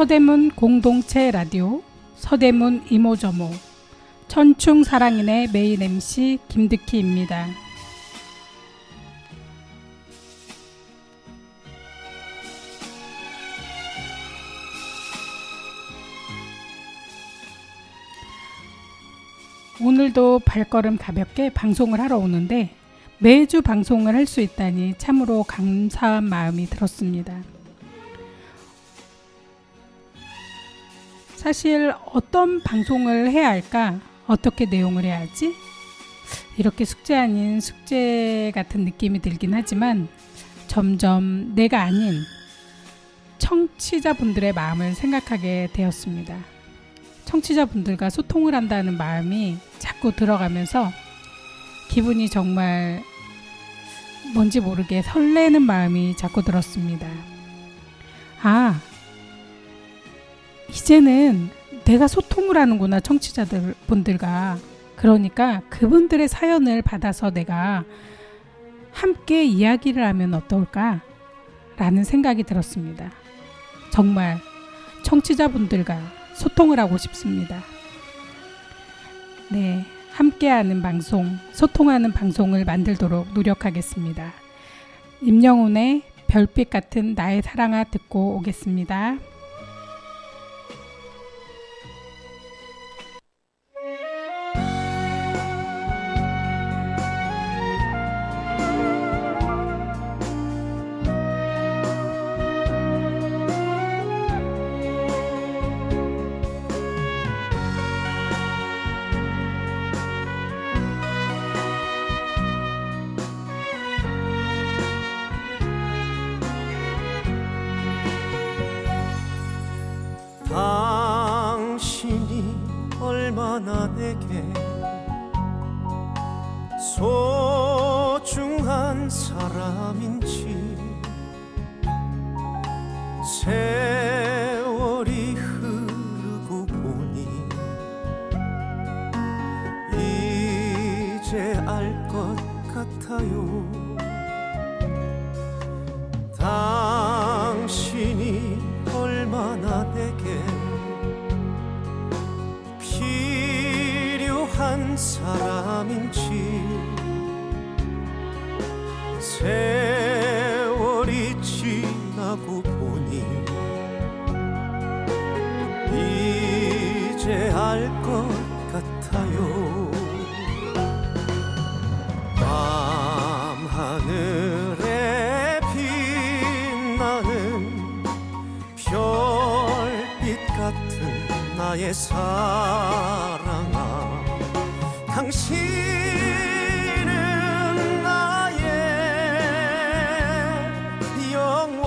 서대문 공동체 라디오 서대문 이모저모 천충사랑인의 메인 MC 김득희입니다. 오늘도 발걸음 가볍게 방송을 하러 오는데 매주 방송을 할 수 있다니 참으로 감사한 마음이 들었습니다. 사실 어떤 방송을 해야 할까? 어떻게 내용을 해야 하지? 이렇게 숙제 아닌 숙제 같은 느낌이 들긴 하지만 점점 내가 아닌 청취자분들의 마음을 생각하게 되었습니다. 청취자분들과 소통을 한다는 마음이 자꾸 들어가면서 기분이 정말 뭔지 모르게 설레는 마음이 자꾸 들었습니다. 이제는 내가 소통을 하는구나, 청취자분들과. 그러니까 그분들의 사연을 받아서 내가 함께 이야기를 하면 어떨까? 라는 생각이 들었습니다. 정말 청취자분들과 소통을 하고 싶습니다. 네, 함께하는 방송, 소통하는 방송을 만들도록 노력하겠습니다. 임영웅의 별빛 같은 나의 사랑아 듣고 오겠습니다. 당신이 얼마나 내게 소중한 사람인지 세월이 흐르고 보니 이제 알 것 같아요. 당신이 얼마나 내게 필요한 사람인지 세월이 지나고 보니 이제 알 것 같아요. 밤하늘에 빛나는 별빛 같은 나의 사랑아, 당신은 나의 영원한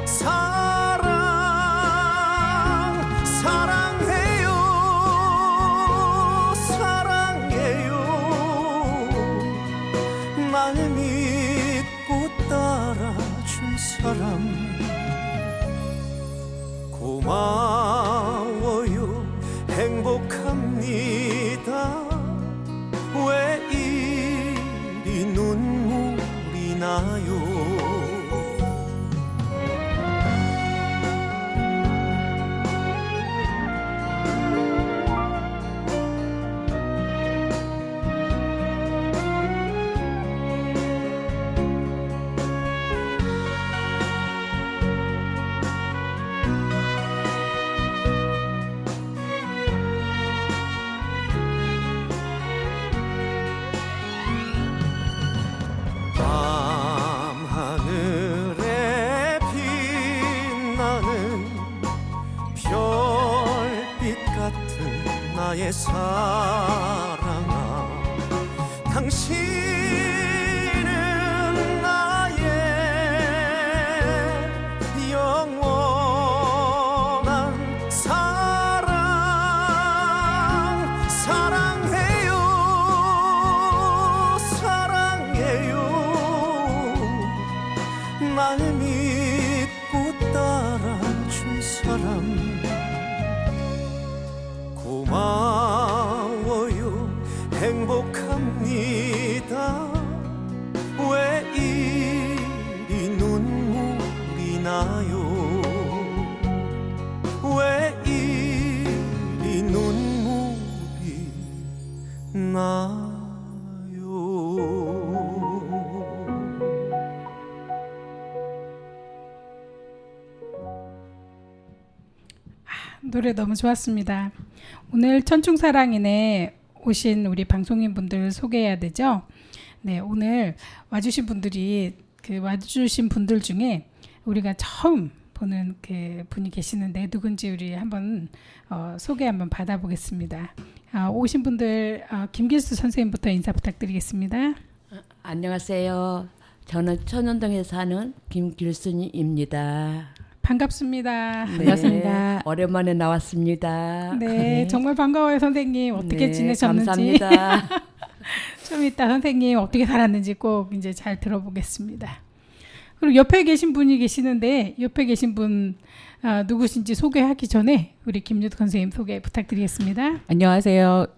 사랑. 사랑해요, 사랑해요. 날 믿고 따라준 사람 고마워요. 행복합니다. 왜 이리 눈물이 나요? 밤하늘에 빛나는 별빛 같은 나의 사랑아, 당신은 나의 영원한 사랑. 사랑해요, 사랑해요. 날 믿고 따라준 사람 고마워요. 행복합니다. 왜 이리 눈물이 나요? 노래 너무 좋았습니다. 오늘 천충사랑인에 오신 우리 방송인 분들 소개해야 되죠? 네, 오늘 와주신 분들 중에 우리가 처음 보는 그 분이 계시는데 누군지 우리 한번 소개 한번 받아보겠습니다. 오신 분들 김길수 선생님부터 인사 부탁드리겠습니다. 안녕하세요. 저는 천연동에 사는 김길순입니다. 반갑습니다. 네, 반갑습니다. 오랜만에 나왔습니다. 네, 정말 반가워요, 선생님. 어떻게 네, 지내셨는지. 감사합니다. 좀 이따 선생님 어떻게 살았는지 꼭 이제 잘 들어보겠습니다. 그리고 옆에 계신 분이 계시는데 옆에 계신 분 누구신지 소개하기 전에 우리 김유득 선생님 소개 부탁드리겠습니다. 안녕하세요.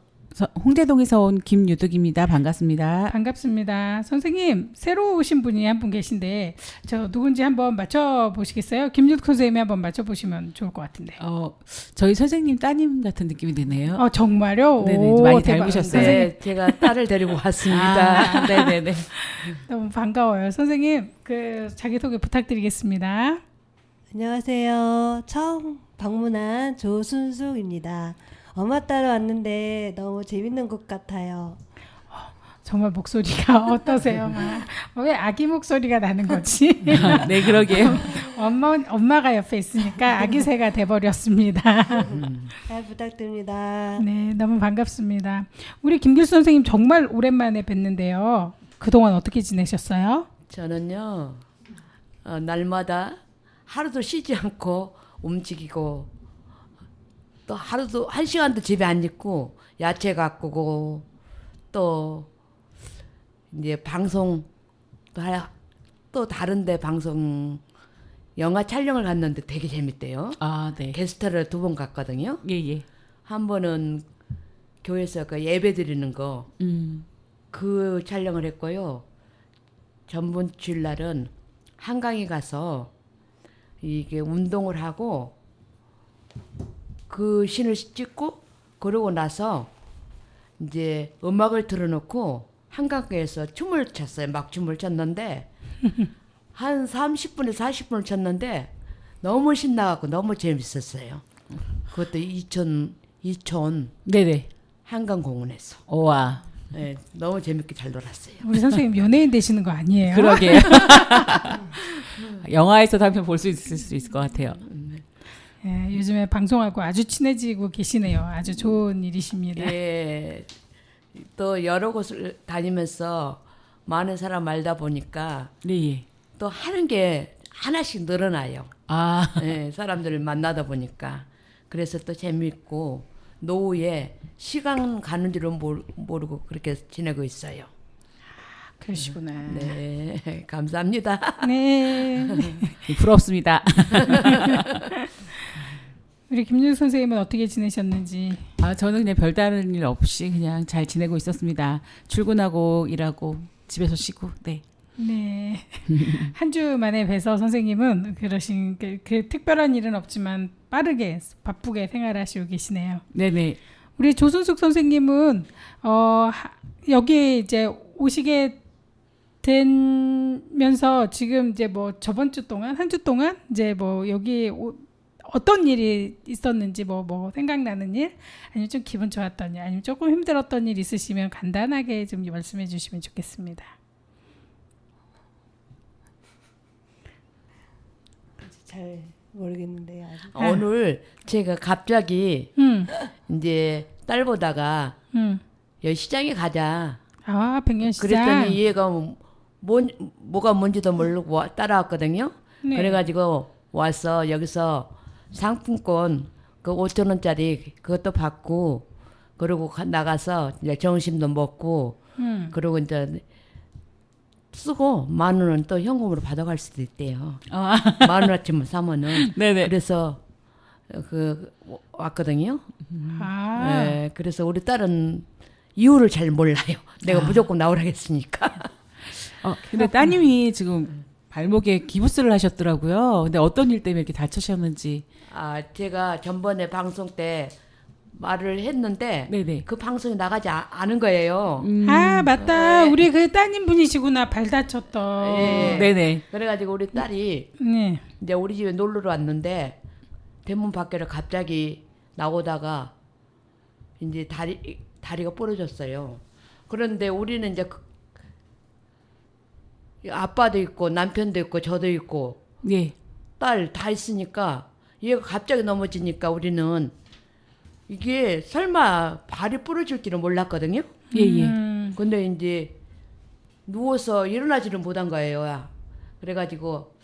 홍대동에서 온 김유득입니다. 반갑습니다. 반갑습니다. 선생님 새로 오신 분이 한 분 계신데 저 누군지 한번 맞춰보시겠어요? 김유득 선생님이 한번 맞춰보시면 좋을 것 같은데. 저희 선생님 따님 같은 느낌이 드네요. 정말요? 네네, 오, 많이 대박. 닮으셨어요. 선생님 네, 제가 딸을 데리고 왔습니다. 네네네. 너무 반가워요. 선생님 그 자기소개 부탁드리겠습니다. 안녕하세요. 처음 방문한 조순숙입니다. 엄마 따라 왔는데 너무 재밌는 것 같아요. 정말 목소리가 어떠세요? 왜 아기 목소리가 나는 거지? 네, 그러게요. 엄마가 옆에 있으니까 아기새가 돼버렸습니다. 잘 부탁드립니다. 네, 너무 반갑습니다. 우리 김길수 선생님 정말 오랜만에 뵀는데요. 그동안 어떻게 지내셨어요? 저는요, 날마다 하루도 쉬지 않고 움직이고 또 하루도 한 시간도 집에 안 있고 야채 가꾸고 또 이제 방송 또 다른데 방송 영화 촬영을 갔는데 되게 재밌대요. 네. 게스트를 2번 갔거든요. 예. 한 번은 교회에서 그 예배 드리는 거 그 촬영을 했고요. 전번 주일날은 한강에 가서 이게 운동을 하고 그 신을 찍고 그러고 나서 이제 음악을 틀어놓고 한강가에서 춤을 췄어요. 막 춤을 췄는데 한 30분에서 40분을 췄는데 너무 신나갖고 너무 재밌었어요. 그것도 이천 네네. 한강공원에서. 와. 네, 너무 재밌게 잘 놀았어요. 우리 선생님 연예인 되시는 거 아니에요? 그러게요. 영화에서도 한 편 볼 수 있을 것 같아요. 네, 요즘에 방송하고 아주 친해지고 계시네요. 아주 좋은 일이십니다. 예. 또 여러 곳을 다니면서 많은 사람 알다 보니까 네. 또 하는 게 하나씩 늘어나요. 예, 사람들을 만나다 보니까. 그래서 또 재미있고 노후에 시간 가는 줄은 모르고 그렇게 지내고 있어요. 그러시구나. 네, 감사합니다. 네. 부럽습니다. 우리 김윤 선생님은 어떻게 지내셨는지. 저는 그냥 별다른 일 없이 그냥 잘 지내고 있었습니다. 출근하고 일하고 집에서 쉬고. 네. 네. 한 주 만에 뵈서 선생님은 그러신 그 특별한 일은 없지만 빠르게 바쁘게 생활하시고 계시네요. 네네. 우리 조순숙 선생님은 여기 이제 오시게 되면서 지금 이제 뭐 저번 주 동안 한 주 동안 이제 뭐 여기 어떤 일이 있었는지 뭐 생각나는 일 아니면 좀 기분 좋았던 일 아니면 조금 힘들었던 일 있으시면 간단하게 좀 말씀해 주시면 좋겠습니다. 잘 모르겠는데요. 아직. 오늘 제가 갑자기 이제 딸 보다가 여기 시장에 가자. 백년시장. 그랬더니 얘가 뭐가 뭔지도 모르고 따라왔거든요. 네. 그래가지고 와서 여기서 상품권 그 5,000원짜리 그것도 받고 그러고 나가서 이제 점심도 먹고 그러고 이제 쓰고 10,000원은 또 현금으로 받아갈 수도 있대요. 10,000원어치만 사면은. 네네. 그래서 그 왔거든요. 네, 그래서 우리 딸은 이유를 잘 몰라요. 내가 무조건 나오라 했으니까. 근데 따님이 지금 발목에 기부스를 하셨더라고요. 근데 어떤 일 때문에 이렇게 다치셨는지. 제가 전번에 방송 때 말을 했는데 네네. 그 방송이 나가지 않은 거예요. 맞다. 우리 그 따님 분이시구나. 발 다쳤던. 예. 네네. 그래가지고 우리 딸이 네. 이제 우리 집에 놀러 왔는데 대문 밖으로 갑자기 나오다가 이제 다리가 부러졌어요. 그런데 우리는 이제 아빠도 있고 남편도 있고 저도 있고 예. 딸 다 있으니까 얘가 갑자기 넘어지니까 우리는 이게 설마 발이 부러질 줄은 몰랐거든요. 예, 예. 근데 이제 누워서 일어나지를 못한 거예요. 그래가지고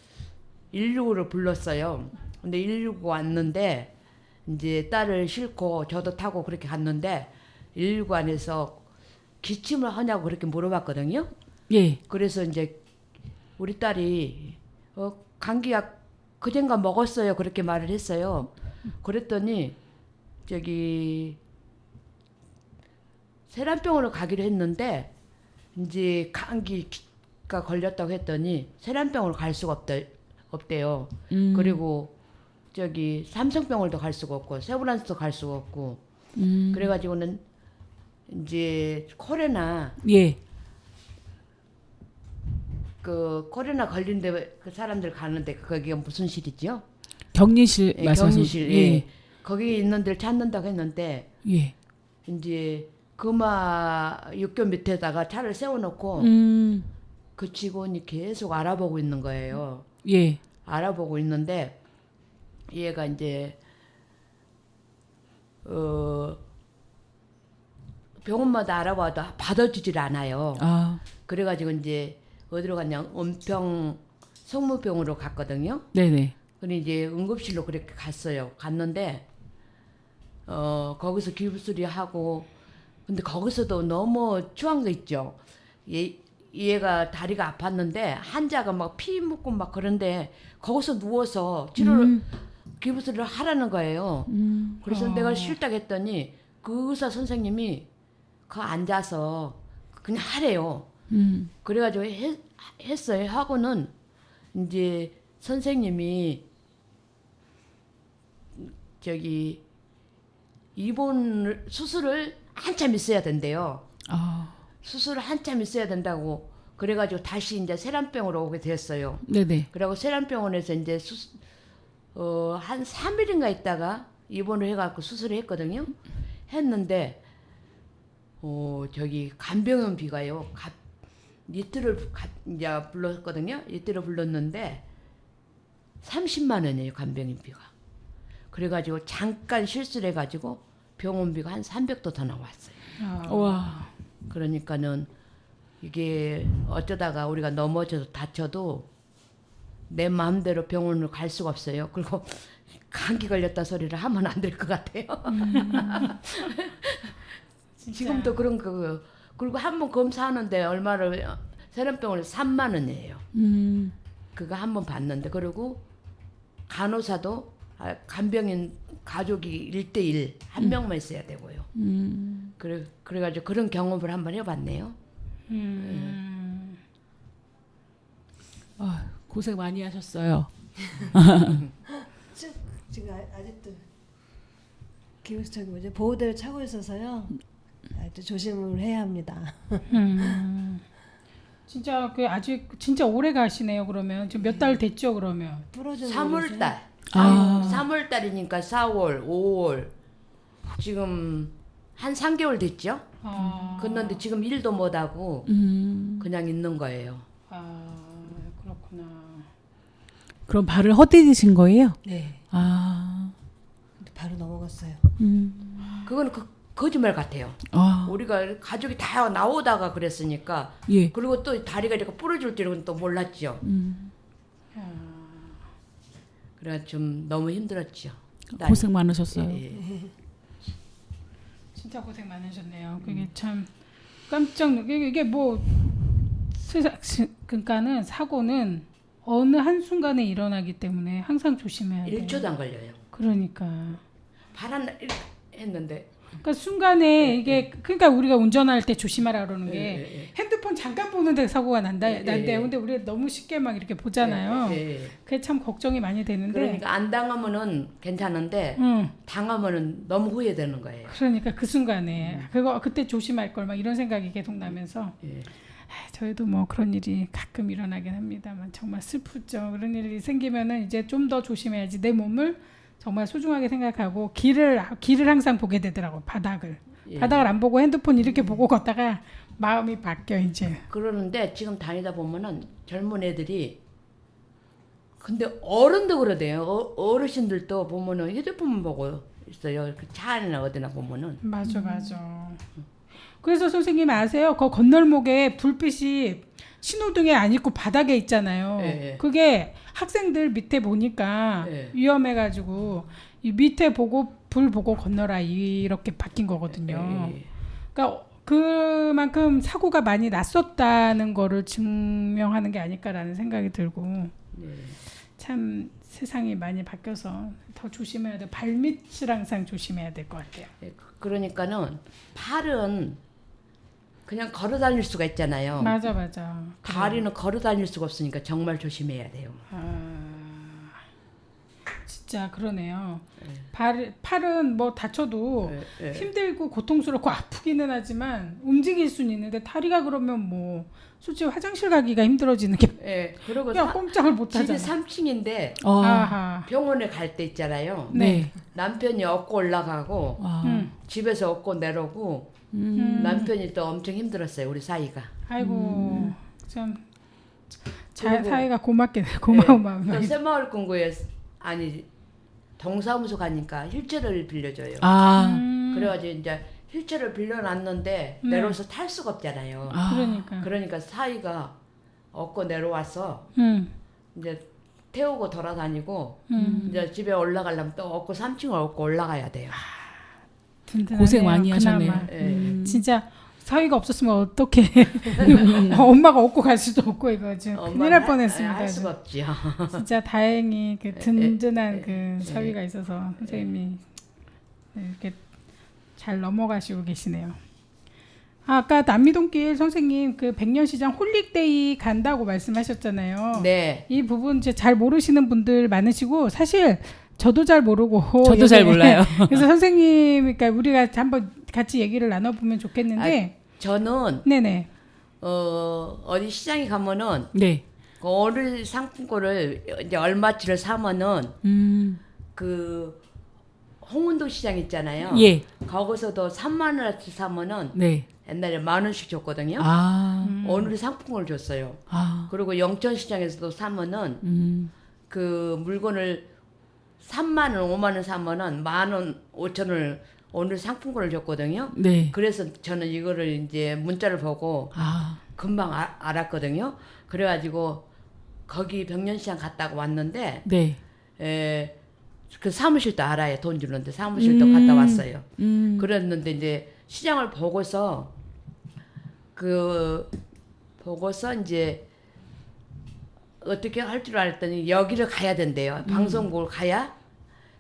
119를 불렀어요. 근데 119 왔는데 이제 딸을 싣고 저도 타고 그렇게 갔는데 119 안에서 기침을 하냐고 그렇게 물어봤거든요. 예. 그래서 이제 우리 딸이 감기약 그젠가 먹었어요. 그렇게 말을 했어요. 그랬더니 저기 세란병원을 가기로 했는데 이제 감기가 걸렸다고 했더니 세란병원을 갈 수가 없대요. 그리고 저기 삼성병원도 갈 수가 없고 세브란스도 갈 수가 없고 그래가지고는 이제 코로나 예. 그 코로나 걸린데 그 사람들 가는데 거기가 무슨 실이죠? 격리실 예, 말씀하시는 격리실. 예. 거기 있는 데를 찾는다고 했는데 예. 이제 금화 육교 밑에다가 차를 세워놓고 그 직원이 계속 알아보고 있는 거예요. 예. 알아보고 있는데 얘가 이제 병원마다 알아봐도 받아주질 않아요. 아. 그래가지고 이제 어디로 갔냐 은평 성모병으로 갔거든요. 네네. 근데 이제 응급실로 그렇게 갔어요. 갔는데 거기서 기부수리 하고 근데 거기서도 너무 추한 거 있죠. 얘가 다리가 아팠는데 환자가 막 피 묻고 막 그런데 거기서 누워서 치료를 기부수리를 하라는 거예요. 그래서 내가 싫다 했더니 그 의사 선생님이 그 앉아서 그냥 하래요. 그래가지고 했어요. 하고는 이제 선생님이 저기 입원 수술을 한참 있어야 된대요. 아. 수술을 한참 있어야 된다고 그래가지고 다시 이제 세란병으로 오게 됐어요. 네네. 그리고 세란병원에서 이제 한 3일인가 있다가 입원을 해갖고 수술을 했거든요. 했는데 저기 간병원비가요. 이틀을 이제 불렀거든요. 이틀을 불렀는데 30만 원이에요. 간병인비가. 그래가지고 잠깐 실수를 해가지고 병원비가 한 300도 더 나왔어요. 와. 그러니까는 이게 어쩌다가 우리가 넘어져서 다쳐도 내 마음대로 병원을 갈 수가 없어요. 그리고 감기 걸렸다 소리를 하면 안 될 것 같아요. 지금도 그런 거 그리고 한 번 검사하는데 얼마를 세련병원에 3만 원이에요. 그거 한 번 봤는데 그리고 간호사도 간병인 가족이 1대1 한 명만 있어야 되고요. 그래가지고 그런 경험을 한번 해봤네요. 아, 고생 많이 하셨어요. 지금 아직도 보호대를 차고 있어서요. 아직도 조심을 해야 합니다. 진짜 그 아직 진짜 오래 가시네요. 그러면 지금 몇 달 됐죠. 그러면 부러진 3월달. 아. 3월달이니까 4월, 5월 지금 한 3개월 됐죠. 그런데 지금 일도 못하고 그냥 있는 거예요. 그렇구나. 그럼 발을 헛디디신 거예요? 네. 아. 근데 바로 넘어갔어요. 그건 거짓말 같아요. 아. 우리가 가족이 다 나오다가 그랬으니까 예. 그리고 또 다리가 이렇게 부러질 줄은 또 몰랐죠. 그래 좀 너무 힘들었죠. 고생 많으셨어요. 예. 진짜 고생 많으셨네요. 그게 참 깜짝 이게 뭐 세상 그러니까는 사고는 어느 한 순간에 일어나기 때문에 항상 조심해야 돼요. 1초도 안 걸려요. 그러니까. 바람 했는데 그러니까 순간에 이게 그러니까 우리가 운전할 때 조심하라 그러는 게 핸드폰 잠깐 보는데 사고가 난대요. 근데 우리가 너무 쉽게 막 이렇게 보잖아요. 그게 참 걱정이 많이 되는데. 그러니까 안 당하면은 괜찮은데 당하면은 너무 후회되는 거예요. 그러니까 그 순간에 그때 조심할 걸 막 이런 생각이 계속 나면서 저희도 뭐 그런 일이 가끔 일어나긴 합니다만 정말 슬프죠. 그런 일이 생기면은 이제 좀 더 조심해야지 내 몸을 정말 소중하게 생각하고 길을 항상 보게 되더라고. 바닥을. 예. 바닥을 안 보고 핸드폰 이렇게 보고 걷다가 마음이 바뀌어 이제. 그러는데 지금 다니다 보면은 젊은 애들이 근데 어른도 그러대요. 어르신들도 보면은 휴대폰 보고 있어요. 그 차 안이나 어디나 보면은. 맞아. 그래서 선생님 아세요? 그 건널목에 불빛이 신호등에 안 있고 바닥에 있잖아요. 예. 그게 학생들 밑에 보니까 예. 위험해가지고 이 밑에 보고 불 보고 건너라 이렇게 바뀐 거거든요. 예. 그러니까 그만큼 사고가 많이 났었다는 거를 증명하는 게 아닐까라는 생각이 들고 네. 참 세상이 많이 바뀌어서 더 조심해야 돼. 발밑을 항상 조심해야 될 것 같아요. 예, 그러니까는 팔은 그냥 걸어 다닐 수가 있잖아요. 맞아. 다리는 걸어 다닐 수가 없으니까 정말 조심해야 돼요. 진짜 그러네요. 팔은 뭐 다쳐도 예. 힘들고 고통스럽고 아프기는 하지만 움직일 수는 있는데 다리가 그러면 뭐 솔직히 화장실 가기가 힘들어지는 게 예, 그리고 그냥 꼼짝을 못 집이 하잖아. 3층인데 아하. 병원에 갈 때 있잖아요. 네. 남편이 업고 올라가고 와. 집에서 업고 내려오고 남편이 또 엄청 힘들었어요. 우리 사이가. 아이고 참 그리고- 사이가 고마운 마음이 또 많이 새마을 금고에 아니 동사무소 가니까 휠체어를 빌려줘요. 그래가지고 이제 휠체어를 빌려놨는데 네. 내려와서 탈 수가 없잖아요. 그러니까. 그러니까 사이가 업고 내려와서 이제 태우고 돌아다니고 이제 집에 올라가려면 또 업고 3층을 업고 올라가야 돼요. 든든하네요, 고생 많이 하셨네요. 그나마. 예. 진짜 사위가 없었으면 어떻게 엄마가 업고 갈 수도 없고 이거 지금 큰일 날 뻔했습니다. 할 수가 없지요. 진짜 다행히 그 든든한 그 예. 사위가 있어서 선생님이 이렇게 잘 넘어가시고 계시네요. 아까 남미동길 선생님 그 백년시장 홀릭데이 간다고 말씀하셨잖아요. 네. 이 부분 이제 잘 모르시는 분들 많으시고 사실 저도 잘 모르고 저도 잘 몰라요. 그래서 선생님 그러니까 우리가 한번 같이 얘기를 나눠보면 좋겠는데 저는 네네 어디 시장에 가면은 네. 그 어느 상품권을 이제 얼마치를 사면은 그 홍은도 시장 있잖아요. 예. 거기서도 3만 원어치 사면은 네. 옛날에 10,000원씩 줬거든요. 오늘 상품권을 줬어요. 그리고 영천시장에서도 사면은 그 물건을 3만 원, 5만 원 사면은 10,000원, 5,000원을 오늘 상품권을 줬거든요. 네. 그래서 저는 이거를 이제 문자를 보고 금방 알았거든요. 그래가지고 거기 백년시장 갔다가 왔는데 네. 그 사무실도 알아요. 돈 주는데 사무실도 갔다 왔어요. 그랬는데 이제 시장을 보고서 이제 어떻게 할 줄 알았더니 여기를 가야 된대요. 방송국을 가야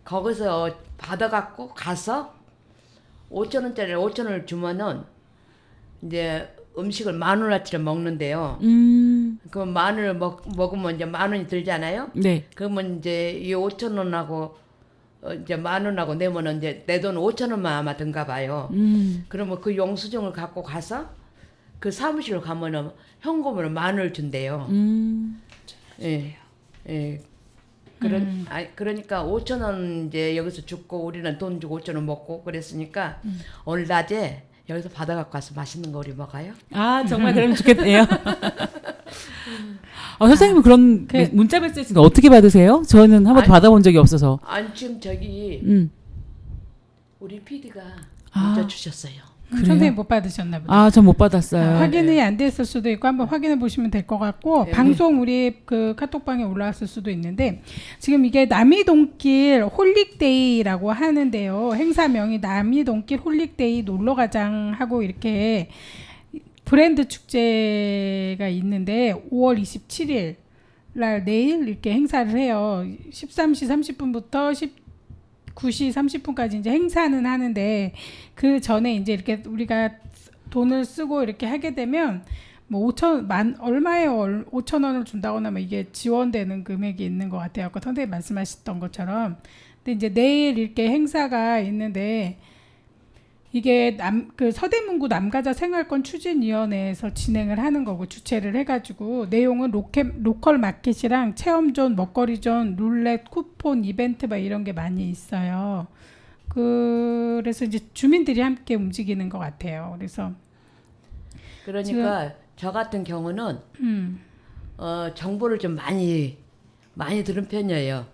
거기서 받아갖고 가서 5,000원짜리 5,000원을 주면은 이제 음식을 10,000원어치를 먹는데요. 그 10,000원을 먹으면 이제 10,000원이 들잖아요. 네. 그러면 이제 이 5,000원하고 이제 10,000원하고 내면은 이제 내 돈 5,000원만 아마 든가 봐요. 그러면 그 영수증을 갖고 가서 그 사무실로 가면은 현금으로 10,000원을 준대요. 예. 예. 그러니까 5,000원 이제 여기서 주고 우리는 돈 주고 5,000원 먹고 그랬으니까 오늘 낮에 여기서 받아갖고 가서 맛있는 거 우리 먹어요. 정말 그러면 좋겠네요. 선생님은 그런 문자 메시지는 어떻게 받으세요? 저는 한 번도 받아본 적이 없어서. 아니 지금 저기 우리 PD가 문자 주셨어요. 선생님 못 받으셨나 보다. 전 못 받았어요. 확인이 안 됐을 수도 있고 한번 확인해 보시면 될 것 같고 네. 방송 우리 그 카톡방에 올라왔을 수도 있는데 지금 이게 남이동길 홀릭데이라고 하는데요. 행사명이 남이동길 홀릭데이 놀러가장 하고 이렇게 브랜드 축제가 있는데 5월 27일 날 내일 이렇게 행사를 해요. 13시 30분부터 9시 30분까지 이제 행사는 하는데 그 전에 이제 이렇게 우리가 돈을 쓰고 이렇게 하게 되면 뭐 5,000원을 준다거나 뭐 이게 지원되는 금액이 있는 것 같아요. 아까 선생님 말씀하셨던 것처럼. 근데 이제 내일 이렇게 행사가 있는데 이게 그 서대문구 남가자 생활권 추진위원회에서 진행을 하는 거고 주최를 해가지고 내용은 로컬 마켓이랑 체험존, 먹거리존, 룰렛, 쿠폰, 이벤트 막 이런 게 많이 있어요. 그래서 이제 주민들이 함께 움직이는 것 같아요. 그래서 그러니까 저 같은 경우는 정보를 좀 많이 들은 편이에요.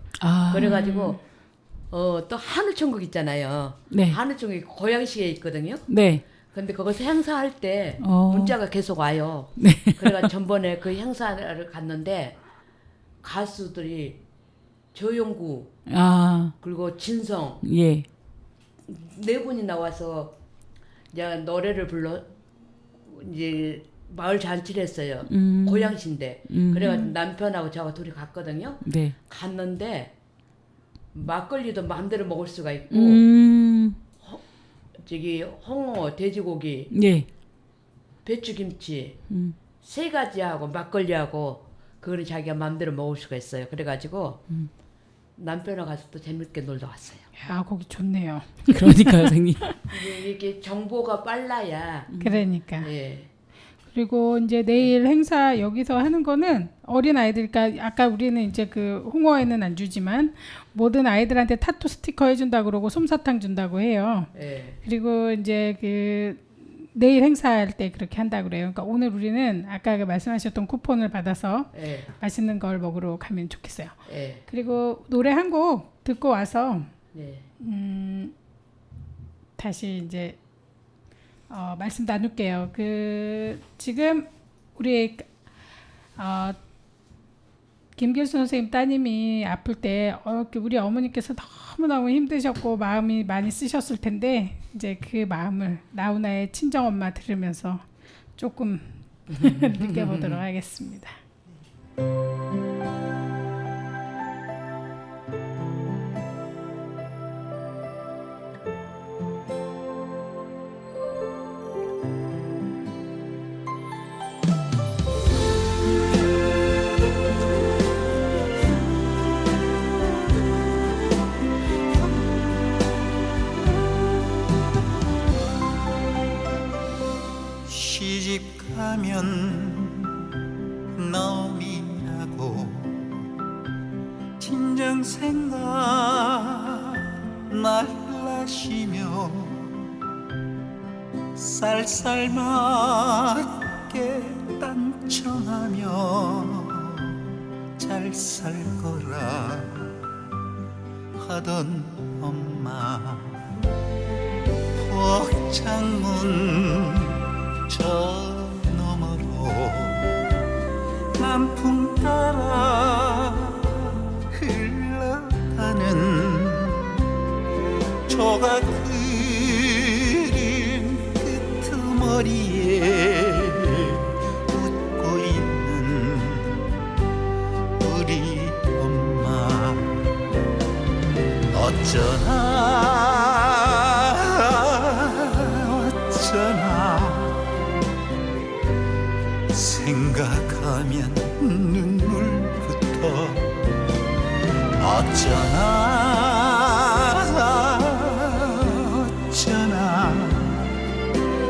그래가지고 또 한우천국 있잖아요. 네. 한우천국이 고양시에 있거든요. 네. 근데 거기서 행사할 때 문자가 계속 와요. 네. 그래가 전번에 그 행사를 갔는데 가수들이 조용구 그리고 진성 예. 네 분이 나와서 이제 노래를 불러 이제 마을 잔치를 했어요. 고양시인데 그래가지고 남편하고 저하고 둘이 갔거든요. 네. 갔는데 막걸리도 마음대로 먹을 수가 있고 저기 홍어, 돼지고기, 예. 배추김치 세 가지하고 막걸리하고 그거를 자기가 마음대로 먹을 수가 있어요. 그래가지고 남편하고 가서 또 재밌게 놀다 왔어요. 야 거기 좋네요. 그러니까요, 선생님. 이게 정보가 빨라야. 그러니까. 예. 그리고 이제 내일 행사 여기서 하는 거는 어린 아이들, 그러니까 아까 우리는 이제 그 홍어에는 안 주지만 모든 아이들한테 타투 스티커 해준다 그러고 솜사탕 준다고 해요. 예. 그리고 이제 그 내일 행사할 때 그렇게 한다 그래요. 그러니까 오늘 우리는 아까 그 말씀하셨던 쿠폰을 받아서 예. 맛있는 걸 먹으러 가면 좋겠어요. 예. 그리고 노래 한 곡 듣고 와서 예. 다시 이제 말씀 나눌게요. 지금 우리 김길수 선생님 따님이 아플 때 우리 어머니께서 너무너무 힘드셨고 마음이 많이 쓰셨을 텐데 이제 그 마음을 나훈아의 친정엄마 들으면서 조금 느껴보도록 하겠습니다. 시집가면 나옴이라고 친정 생각 날라시며 쌀쌀맞게 딴청하며 잘 살 거라 하던 엄마 복창문 저 너머로 남풍 따라 흘러가는 조각 그린 끄트머리에 웃고 있는 우리 엄마 어쩌나 생각하면 눈물부터 어쩌나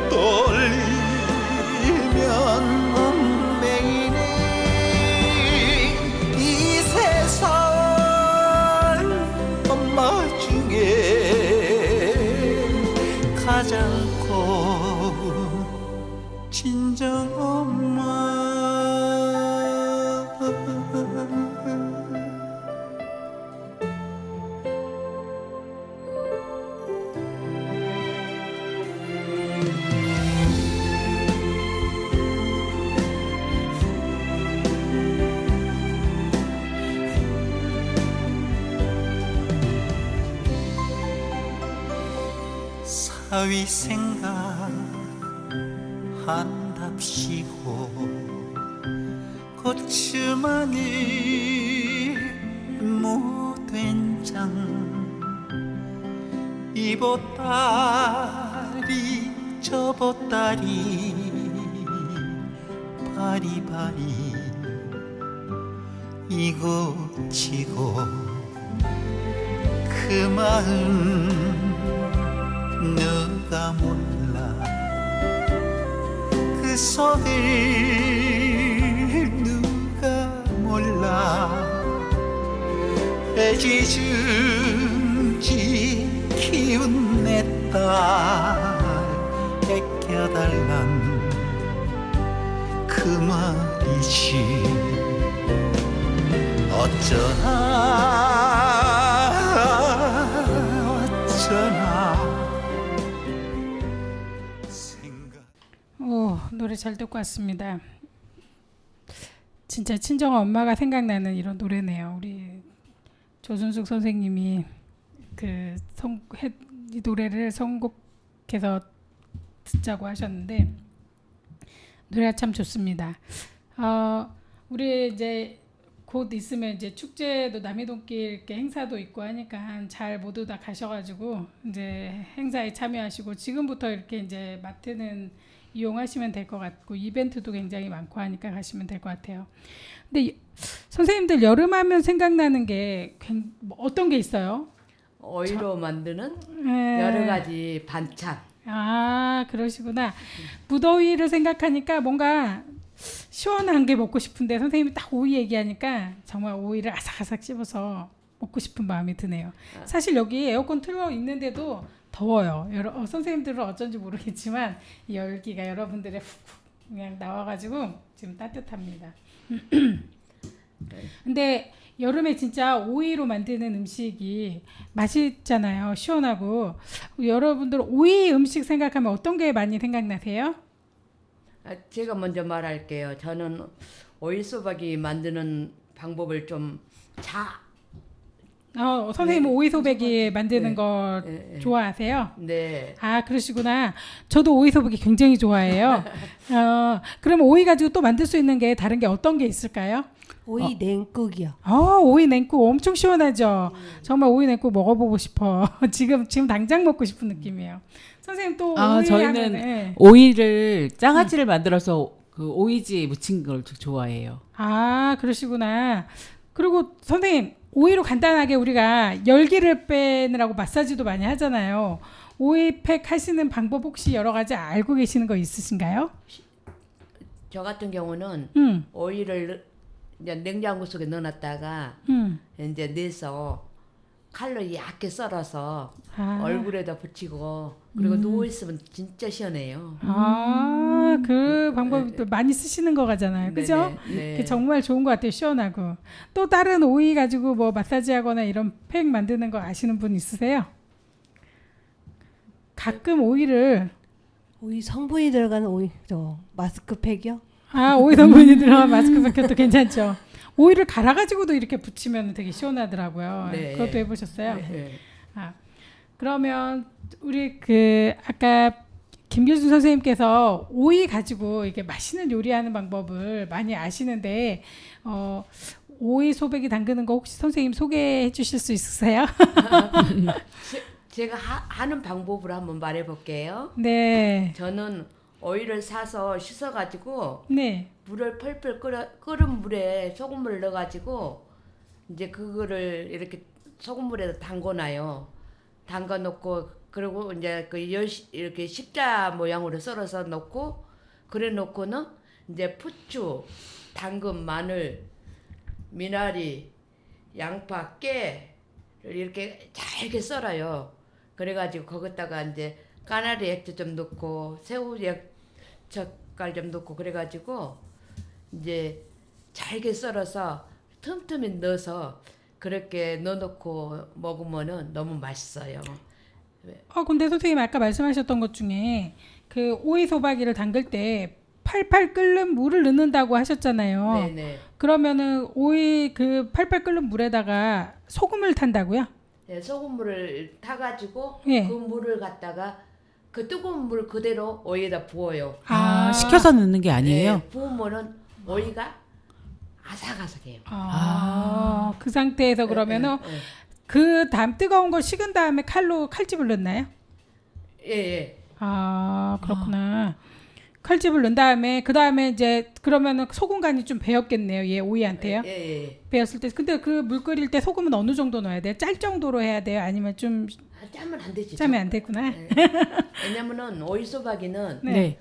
떨리면 엉매이네 이 세상 엄마 중에 가장 고운 친정 엄마 사위생각 한답시고 고추마늘 무된장 이보따리 저보따리 바리바리 이고지고 그 마음 누가 몰라 그 속을 누가 몰라 애지중지 키운 내 딸 애껴달란 그 말이지 어쩌나 생각 오, 노래 잘 듣고 왔습니다. 진짜 친정 엄마가 생각나는 이런 노래네요. 우리 조순숙 선생님이 이 노래를 선곡해서 듣자고 하셨는데 노래가 참 좋습니다. 우리 이제 곧 있으면 이제 축제도 남이동길 이렇게 행사도 있고 하니까 잘 모두 다 가셔가지고 이제 행사에 참여하시고 지금부터 이렇게 이제 마트는 이용하시면 될 것 같고 이벤트도 굉장히 많고 하니까 가시면 될 것 같아요. 근데 선생님들 여름하면 생각나는 게 어떤 게 있어요? 오이로 만드는 네. 여러 가지 반찬. 아, 그러시구나. 무더위를 생각하니까 뭔가 시원한 게 먹고 싶은데 선생님이 딱 오이 얘기하니까 정말 오이를 아삭아삭 씹어서 먹고 싶은 마음이 드네요. 사실 여기 에어컨 틀어 있는데도 더워요. 선생님들은 어쩐지 모르겠지만 이 열기가 여러분들의 훅훅 그냥 나와가지고 지금 따뜻합니다. 근데 여름에 진짜 오이로 만드는 음식이 맛있잖아요. 시원하고. 여러분들 오이 음식 생각하면 어떤 게 많이 생각나세요? 제가 먼저 말할게요. 저는 오이 소박이 만드는 방법을 좀 선생님은 네. 오이 소배기 만드는 네. 거 네. 좋아하세요? 네. 아, 그러시구나. 저도 오이 소배기 굉장히 좋아해요. 그럼 오이 가지고 또 만들 수 있는 게 다른 게 어떤 게 있을까요? 오이 냉국이요. 오이 냉국 엄청 시원하죠. 정말 오이 냉국 먹어보고 싶어. 지금 당장 먹고 싶은 느낌이에요. 선생님 또 오이 저희는 하면은, 오이를 장아찌를 만들어서 그 오이지 무친 걸 좋아해요. 아, 그러시구나. 그리고 선생님 오이로 간단하게 우리가 열기를 빼느라고 마사지도 많이 하잖아요. 오이팩 하시는 방법 혹시 여러 가지 알고 계시는 거 있으신가요? 저 같은 경우는 오이를 이제 냉장고 속에 넣어놨다가 이제 내서 칼로 얇게 썰어서 얼굴에다 붙이고 그리고 누워 있으면 진짜 시원해요. 그 방법도 많이 쓰시는 거 같잖아요. 그죠? 네. 그게 정말 좋은 것 같아요. 시원하고. 또 다른 오이 가지고 뭐 마사지하거나 이런 팩 만드는 거 아시는 분 있으세요? 가끔 오이를 오이 성분이 들어가는 오이 마스크팩이요? 오이 성분이 들어간 마스크팩도 괜찮죠. 오이를 갈아가지고도 이렇게 붙이면 되게 시원하더라고요. 네. 그것도 해보셨어요? 네. 그러면 우리 아까 김규준 선생님께서 오이 가지고 이렇게 맛있는 요리하는 방법을 많이 아시는데 오이 소배기 담그는 거 혹시 선생님 소개해 주실 수 있으세요? 제가 하는 방법으로 한번 말해볼게요. 네. 저는 오이를 사서 씻어가지고 네. 물을 펄펄 끓은 물에 소금물을 넣어가지고 이제 그거를 이렇게 소금물에다 담궈놔요. 담궈놓고 그리고 이제 이렇게 십자 모양으로 썰어서 넣고 그래 놓고는 이제 부추, 당근, 마늘, 미나리, 양파, 깨를 이렇게 잘게 썰어요. 그래가지고 거기다가 이제 까나리 액젓 좀 넣고 새우 젓갈 좀 넣고 그래가지고 이제 잘게 썰어서 틈틈이 넣어서 그렇게 넣어놓고 먹으면은 너무 맛있어요. 근데 선생님 아까 말씀하셨던 것 중에 그 오이 소박이를 담글 때 팔팔 끓는 물을 넣는다고 하셨잖아요. 네네. 그러면은 오이 그 팔팔 끓는 물에다가 소금을 탄다고요? 네, 소금물을 타가지고 예. 그 물을 갖다가 그 뜨거운 물 그대로 오이에다 부어요. 식혀서 넣는 게 아니에요? 네, 부으면은 오이가 아삭아삭해요. 그 상태에서 그러면은 그 다음 뜨거운 거 식은 다음에 칼집을 넣나요? 예. 그렇구나. 칼집을 넣은 다음에 그 다음에 이제 그러면은 소금 간이 좀 배었겠네요. 얘 오이한테요. 예. 배었을 때 근데 그 물 끓일 때 소금은 어느 정도 넣어야 돼요? 짤 정도로 해야 돼요? 아니면 좀 짜면 안 되지. 짜면 안 됐구나. 네. 왜냐면은 오이소박이는 네.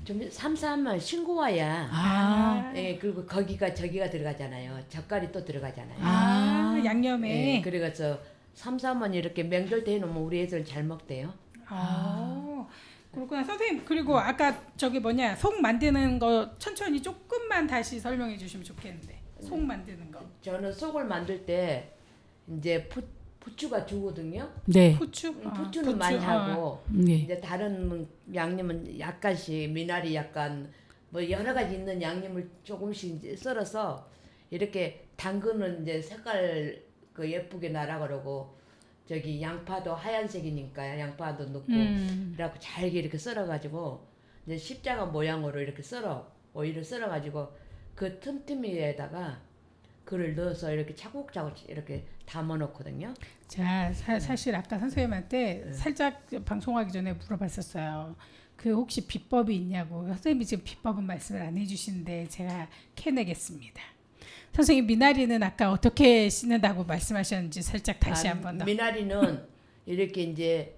좀 삼삼한 싱거워야. 아. 예, 그리고 거기가 저기가 들어가잖아요. 젓갈이 또 들어가잖아요. 양념에. 예, 그래서 삼삼은 이렇게 명절 때 해놓으면 우리 애들 잘 먹대요. 그렇구나. 선생님, 그리고 아까 저기 뭐냐, 속 만드는 거 천천히 조금만 다시 설명해 주시면 좋겠는데. 속 만드는 거. 저는 속을 만들 때 이제 부추가 주거든요. 네. 후추? 부추는 많이 하고 네. 이제 다른 양념은 약간씩 미나리 약간 뭐 여러 가지 있는 양념을 조금씩 이제 썰어서 이렇게 당근은 이제 색깔 그 예쁘게 나라 그러고 저기 양파도 하얀색이니까 양파도 넣고 그래갖고 잘게 이렇게 썰어가지고 이제 십자가 모양으로 이렇게 오이를 썰어가지고 그 틈틈이에다가 그를 넣어서 이렇게 차곡차곡 이렇게 담아놓거든요. 자, 사실 아까 선생님한테 살짝 방송하기 전에 물어봤었어요. 그 혹시 비법이 있냐고. 선생님이 지금 비법은 말씀을 안 해주시는데 제가 캐내겠습니다. 선생님, 미나리는 아까 어떻게 씻는다고 말씀하셨는지 살짝 다시 한번 더. 미나리는 이렇게 이제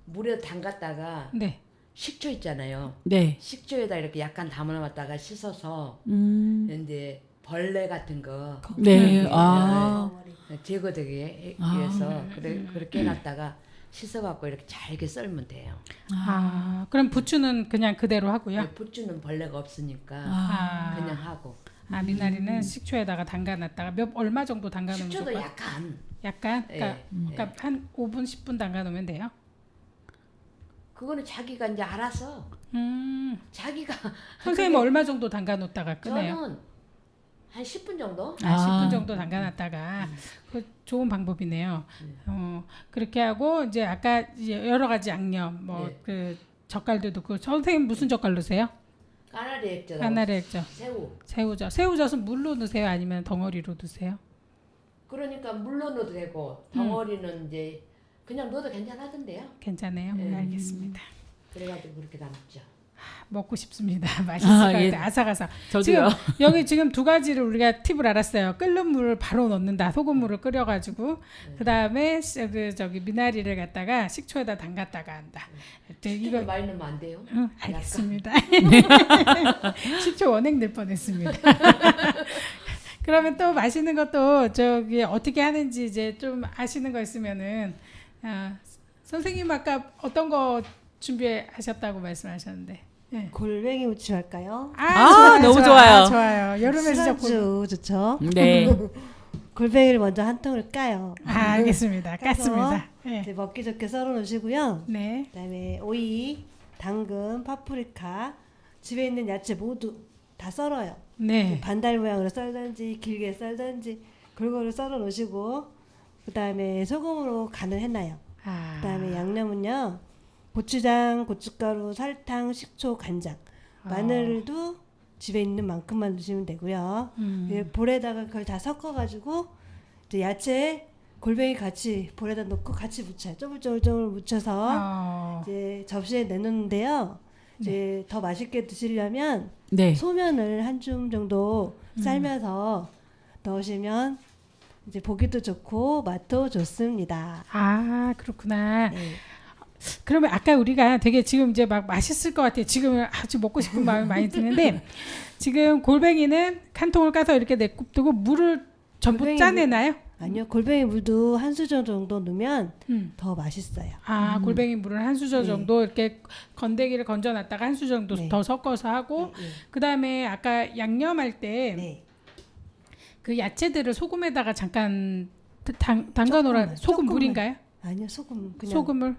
물에 담갔다가 네. 식초 있잖아요. 네. 식초에다 이렇게 약간 담아놨다가 씻어서 이제 벌레 같은 거 네. 아. 제거되기 위해서 그렇게 해놨다가 씻어갖고 이렇게 잘게 썰면 돼요. 그럼 부추는 그냥 그대로 하고요. 부추는 벌레가 없으니까 그냥 하고. 미나리는 식초에다가 담가놨다가 얼마 정도 담가놓으면 식초도 좋을까요? 약간? 그러니까, 그러니까 한 5분 10분 담가놓으면 돼요? 그거는 자기가 이제 알아서 자기가 선생님은 얼마 정도 담가놓다가 끄네요? 저는 한 10분 정도? 10분 정도 담가놨다가 그 좋은 방법이네요. 그렇게 하고 이제 아까 이제 여러 가지 양념 뭐 그 젓갈도 넣고 선생님 무슨 젓갈 넣으세요? 까나리 액젓, 까나리 액젓, 새우젓. 새우젓은 물로 넣으세요? 아니면 덩어리로 넣으세요? 그러니까 물로 넣어도 되고 덩어리는 이제 그냥 넣어도 괜찮하던데요. 괜찮아요? 알겠습니다. 그래가지고 그렇게 담죠. 먹고 싶습니다. 맛있을 것 같아요. 아삭아삭. 저도요. 여기 지금 두 가지를 우리가 팁을 알았어요. 끓는 물을 바로 넣는다. 소금물을 끓여가지고 그 다음에 저기 미나리를 갖다가 식초에다 담갔다가 한다. 이거 많이 넣으면 안 돼요? 알겠습니다. 식초 원액 낼 뻔했습니다. 그러면 또 맛있는 것도 저기 어떻게 하는지 이제 좀 아시는 거 있으면은 선생님 아까 어떤 거 준비하셨다고 말씀하셨는데. 네. 골뱅이 무침 할까요? 좋아요, 너무 좋아요. 좋아요. 여름에 진짜 술안주 좋죠. 네. 골뱅이를 먼저 한 통을 까요. 알겠습니다. 까서 깠습니다. 이제 먹기 좋게 썰어 놓으시고요. 네. 그다음에 오이, 당근, 파프리카, 집에 있는 야채 모두 다 썰어요. 네. 반달 모양으로 썰든지 길게 썰든지 골고루 썰어 놓으시고 그다음에 소금으로 간을 해놔요. 그다음에 양념은요. 고추장, 고춧가루, 설탕, 식초, 간장, 마늘도 집에 있는 만큼만 넣으시면 되고요. 볼에다가 그걸 다 섞어가지고 이제 야채, 골뱅이 같이 볼에다 넣고 같이 묻혀요. 쪼물쪼물 묻혀서 이제 접시에 내놓는데요. 이제 더 맛있게 드시려면 소면을 한 줌 정도 삶아서 넣으시면 이제 보기도 좋고 맛도 좋습니다. 그렇구나. 그러면 아까 우리가 되게 지금 이제 막 맛있을 것 같아요. 지금 아주 먹고 싶은 마음이 많이 드는데 지금 골뱅이는 한 통을 까서 이렇게 내굽두고 물을 전부 짜내나요? 아니요. 골뱅이 물도 한 수저 정도 넣으면 더 맛있어요. 골뱅이 물을 한 수저 정도 이렇게 건더기를 건져놨다가 한 수저 정도 더 섞어서 하고 그 다음에 아까 양념할 때 그 야채들을 소금에다가 잠깐 담가놓으라. 소금 물인가요? 아니요. 소금 그냥 소금을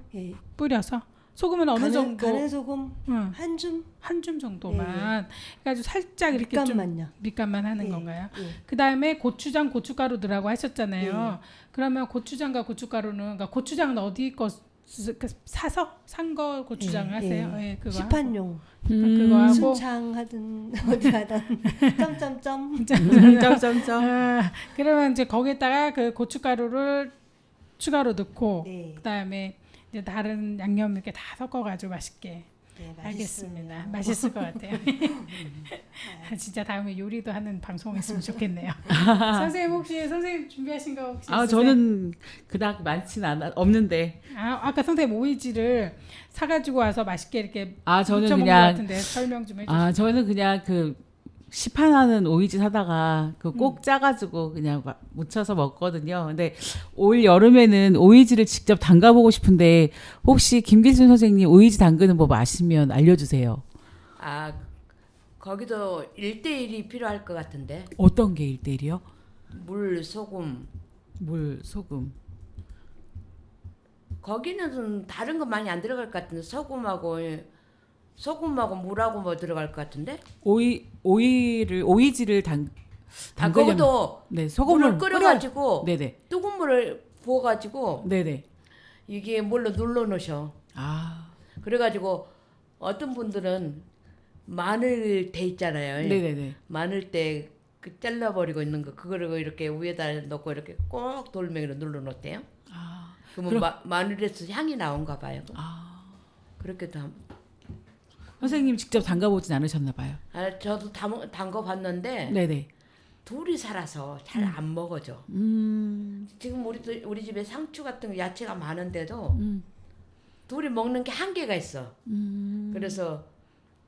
뿌려서 소금은 어느 정도? 가는 소금 한 줌? 한 줌 정도만 해가지고 살짝 이렇게 밑간만요. 밑간만 하는 건가요? 그 다음에 고추장, 고춧가루 넣으라고 하셨잖아요. 그러면 고추장과 고춧가루는 그러니까 고추장은 어디 거 사서 산 거 고추장 하세요? 그거 시판용. 그거 하고 순창 하든 어디 하든 점점점 그러면 이제 거기에다가 그 고춧가루를 추가로 넣고 그다음에 이제 다른 양념 이렇게 다 섞어가지고 맛있게 네, 알겠습니다. 맛있을 것 같아요. 진짜 다음에 요리도 하는 방송했으면 좋겠네요. 선생님 혹시 선생님 준비하신 거 혹시 있으세요? 저는 그닥 많지는 없는데. 아까 선생님 오이지를 사가지고 와서 맛있게 이렇게 저는 무쳐 먹는 것 그냥 같은데 설명 좀 해주세요. 저는 그냥 그 시판하는 오이지 사다가 그 꼭 짜가지고 그냥 무쳐서 먹거든요. 근데 올 여름에는 오이지를 직접 담가보고 싶은데 혹시 김길순 선생님 오이지 담그는 법 아시면 알려주세요. 거기도 1대1이 필요할 것 같은데. 어떤 게 1대1이요? 물, 소금. 물, 소금. 거기는 다른 거 많이 안 들어갈 것 같은데 소금하고 물하고 뭐 들어갈 것 같은데? 오이지를 담그려면 거기도 네, 소금을 물을 끓여가지고 네네. 뜨거운 물을 부어가지고 네네. 이게 물로 눌러놓으셔. 그래가지고 어떤 분들은 마늘 대 있잖아요. 네네네. 마늘 대 그 잘라버리고 있는 거 그거를 이렇게 위에다 넣고 이렇게 꼭 돌멩이로 눌러놓대요. 그러면 마늘에서 향이 나온가 봐요. 그렇게도 선생님 직접 담가보진 않으셨나 봐요. 저도 담궈봤는데 네네. 둘이 살아서 잘 안 먹어져. 지금 우리 집에 상추 같은 거 야채가 많은데도 둘이 먹는 게 한계가 있어. 그래서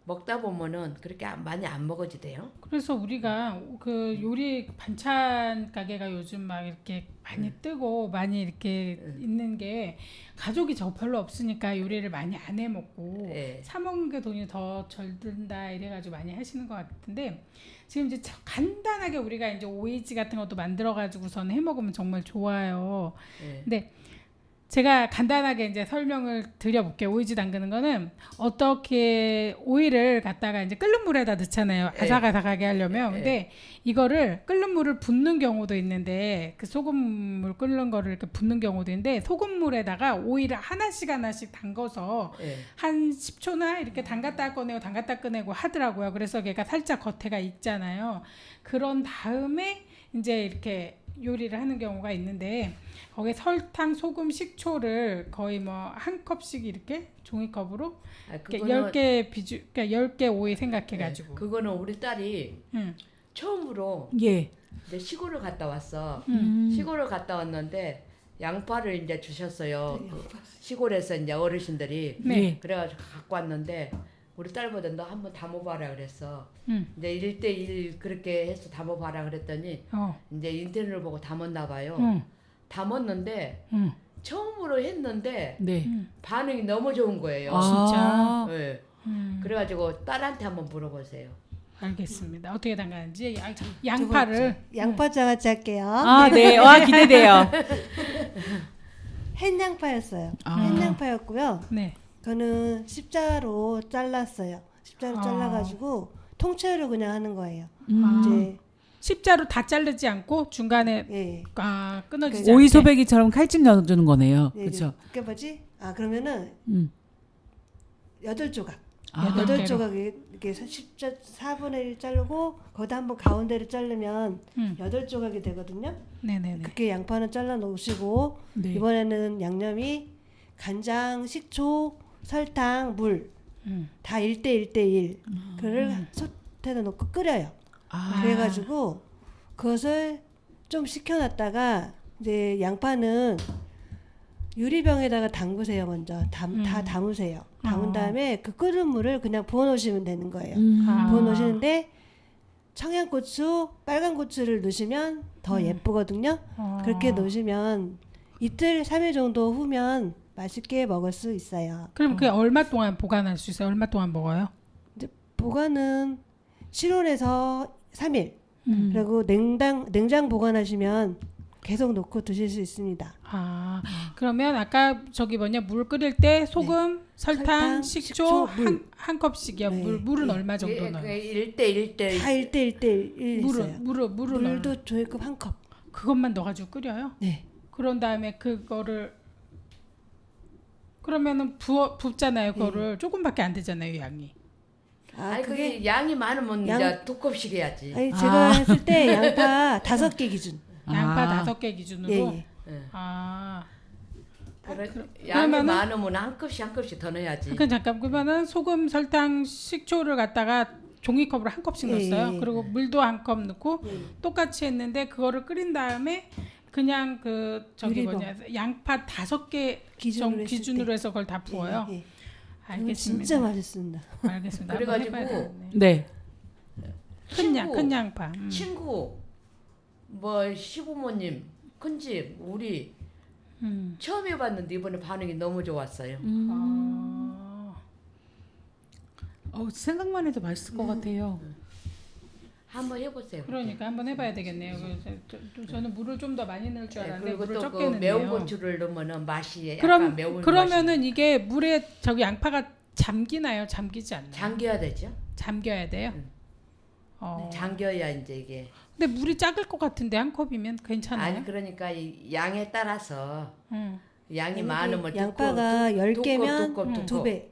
먹다 보면은 그렇게 많이 안 먹어지대요. 그래서 우리가 그 요리 반찬 가게가 요즘 막 이렇게 많이 뜨고 많이 이렇게 있는 게 가족이 저 별로 없으니까 요리를 많이 안 해 먹고 사 먹는 게 돈이 더 덜 든다 이래가지고 많이 하시는 것 같은데 지금 이제 간단하게 우리가 이제 오이지 같은 것도 만들어 가지고선 해 먹으면 정말 좋아요. 근데 제가 간단하게 이제 설명을 드려볼게요. 오이지 담그는 거는 어떻게 오이를 갖다가 이제 끓는 물에다 넣잖아요. 아삭아삭하게 하려면. 근데 이거를 끓는 물을 붓는 경우도 있는데 그 소금물 끓는 거를 이렇게 붓는 경우도 있는데 소금물에다가 오이를 하나씩 담궈서 한 10초나 이렇게 담갔다 꺼내고 담갔다 꺼내고 하더라고요. 그래서 걔가 살짝 겉에가 익잖아요. 그런 다음에 이제 이렇게 요리를 하는 경우가 있는데 거기에 설탕, 소금, 식초를 거의 뭐 한 컵씩 이렇게 종이컵으로 이렇게 10개 그러니까 10개 오이 생각해 가지고. 그거는 우리 딸이 처음으로 예. 이제 시골을 갔다 왔어. 시골을 갔다 왔는데 양파를 이제 주셨어요. 시골에서 이제 어르신들이. 네. 그래가지고 갖고 왔는데 우리 딸보다 너 한번 담아봐라 그랬어. 이제 1대1 그렇게 해서 담아봐라 그랬더니 이제 인터넷을 보고 담았나 봐요. 담았는데 처음으로 했는데 반응이 너무 좋은 거예요. 진짜. 네. 그래가지고 딸한테 한번 물어보세요. 알겠습니다. 어떻게 담가는지 양파를 양파장아찌 할게요. 네. 와 기대돼요. 햇 양파였어요. 햇 양파였고요. 네. 저는 십자로 잘랐어요. 십자로 잘라가지고 통째로 그냥 하는 거예요. 이제 십자로 다 자르지 않고 중간에 끊어지지 오이 않게. 소배기처럼 칼집 넣어주는 거네요. 그렇죠. 그게 뭐지? 그러면은 8조각. 아, 8조각 이렇게 4분의 1 자르고 거기다 한번 가운데를 자르면 8조각이 되거든요. 네네네. 그렇게 양파는 잘라 놓으시고 네. 이번에는 양념이 간장, 식초, 설탕, 물 다 1대1대1 그를 솥에다 놓고 끓여요. 그래가지고 그것을 좀 식혀놨다가 이제 양파는 유리병에다가 담그세요. 먼저 다 담으세요. 담은 다음에 그 끓은 물을 그냥 부어놓으시면 되는 거예요. 부어놓으시는데 청양고추, 빨간 고추를 넣으시면 더 예쁘거든요. 그렇게 넣으시면 이틀, 3일 정도 후면 맛있게 먹을 수 있어요. 그럼 그게 얼마 동안 보관할 수 있어요? 얼마 동안 먹어요? 이제 보관은 실온에서 3일. 그리고 냉장 보관하시면 계속 놓고 드실 수 있습니다. 그러면 아까 물 끓일 때 소금, 설탕, 식초, 식초, 물. 한 컵씩이요. 네. 물은 얼마 정도 넣어요? 1대1대 다 1대1대1 있어요. 물은 물도 종이컵 한 컵. 그것만 넣어가지고 끓여요? 네. 그런 다음에 그거를 그러면은 붓잖아요. 그거를 조금밖에 안 되잖아요, 양이. 아니 그게 양이 많으면 이제 2컵씩 해야지. 아니 제가 했을 때 양파 5개 기준. 양파 5개 기준으로. 예. 양이 그러면은- 많으면 한 컵씩 한 컵씩 더 넣어야지. 잠깐 그러면은 소금, 설탕, 식초를 갖다가 종이컵으로 한 컵씩 예, 넣었어요. 예. 그리고 물도 한 컵 넣고 똑같이 했는데 그거를 끓인 다음에 그냥 그 저기 유리병. 뭐냐 양파 5개 기준으로 했을 기준으로 때. 해서 그걸 다 부어요. 예, 예. 알겠습니다. 진짜 맛있습니다. 알겠습니다. 한번 그래가지고 해봐야 되겠네. 네. 큰 양파. 친구 뭐 시부모님 큰집 우리 처음 해봤는데 이번에 반응이 너무 좋았어요. 생각만 해도 맛있을 것 같아요. 한번 해보세요. 그러니까 한번 해봐야 되겠네요. 저는 물을 좀 더 많이 넣을 줄 네, 알았는데 그리고 물을 또 적게 그 넣네요. 매운 고추를 넣으면은 맛이 약간 그럼 매운 그러면은 이게 물에 저기 양파가 잠기나요? 잠기지 않나요? 잠겨야 되죠. 잠겨야 돼요. 잠겨야 이제 이게. 근데 물이 작을 것 같은데 한 컵이면 괜찮아요? 아니 그러니까 이 양에 따라서 응. 양이 많으면 양파가 10개면 두껍. 2배.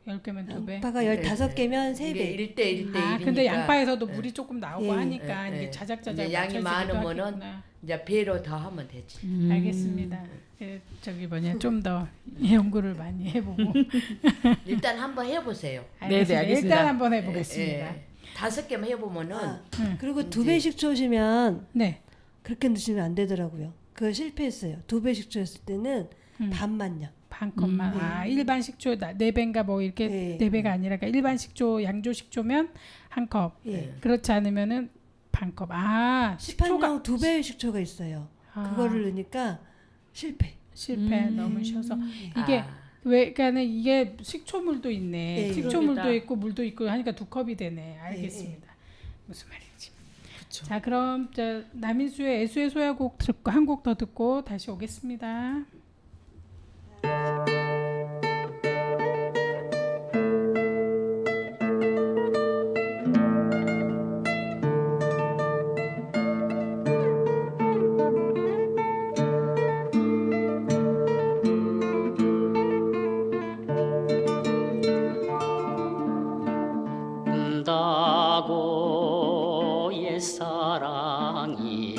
10개면 2배. 양파가 15개면 3배. 이게 1대 1대 1이니까. 근데 양파에서도 물이 조금 나오고 예. 하니까 예, 이게 예. 자작자작 이제 양이 맞춰지기도 많으면은 하겠구나. 이제 배로 더 하면 되지. 알겠습니다. 저기 뭐냐 좀 더 연구를 많이 해보고 일단 한번 해보세요. 알겠습니다. 알겠습니다. 일단 한번 해보겠습니다. 예. 5개만 해보면은 그리고 2배 식초시면 네. 그렇게 넣으시면 안 되더라고요. 그거 실패했어요. 2배 식초였을 때는 반만요. 반 컵만. 일반 식초 4배인가 뭐 이렇게 네. 4배가 아니라 그러니까 일반 식초 양조 식초면 한 컵. 예. 그렇지 않으면은 반 컵. 식초가 시판용 2배 식초가 있어요. 그거를 넣으니까 실패. 너무 쉬워서 이게 그러니까는 이게 식초물도 있네. 예, 식초물도 그러겠다. 있고 물도 있고 하니까 2컵이 되네. 알겠습니다. 무슨 말인지. 자, 그럼 남인수의 애수의 소야곡 듣고 한 곡 더 듣고 다시 오겠습니다. 운다고 옛사랑이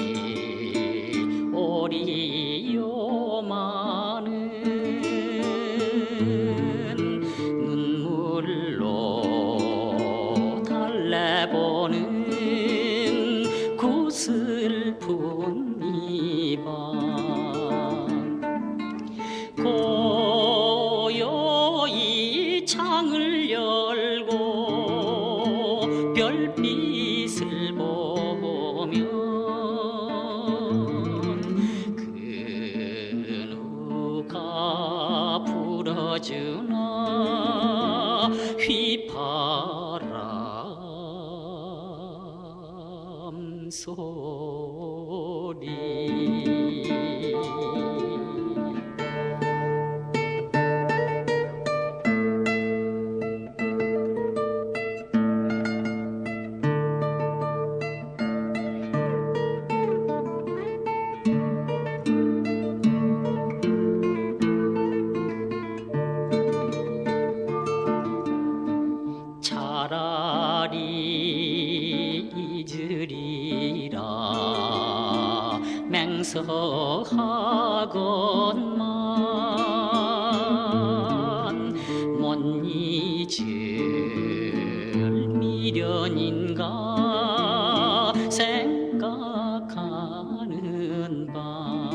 오리요 많은 눈물로 달래보는 그 슬픈 이밤 고요히 창을 열고 별빛을 보면 그 누가 불어주나 휘바람 소리 차라리 잊으리라 맹서하건만 못 잊을 미련인가 생각하는 밤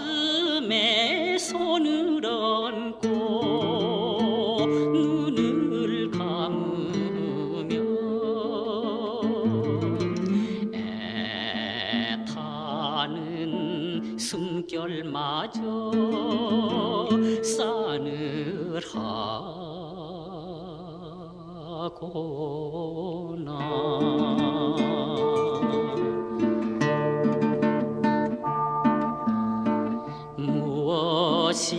가슴에 손을 얹고 눈을 감으면 애타는 숨결마저 싸늘하구나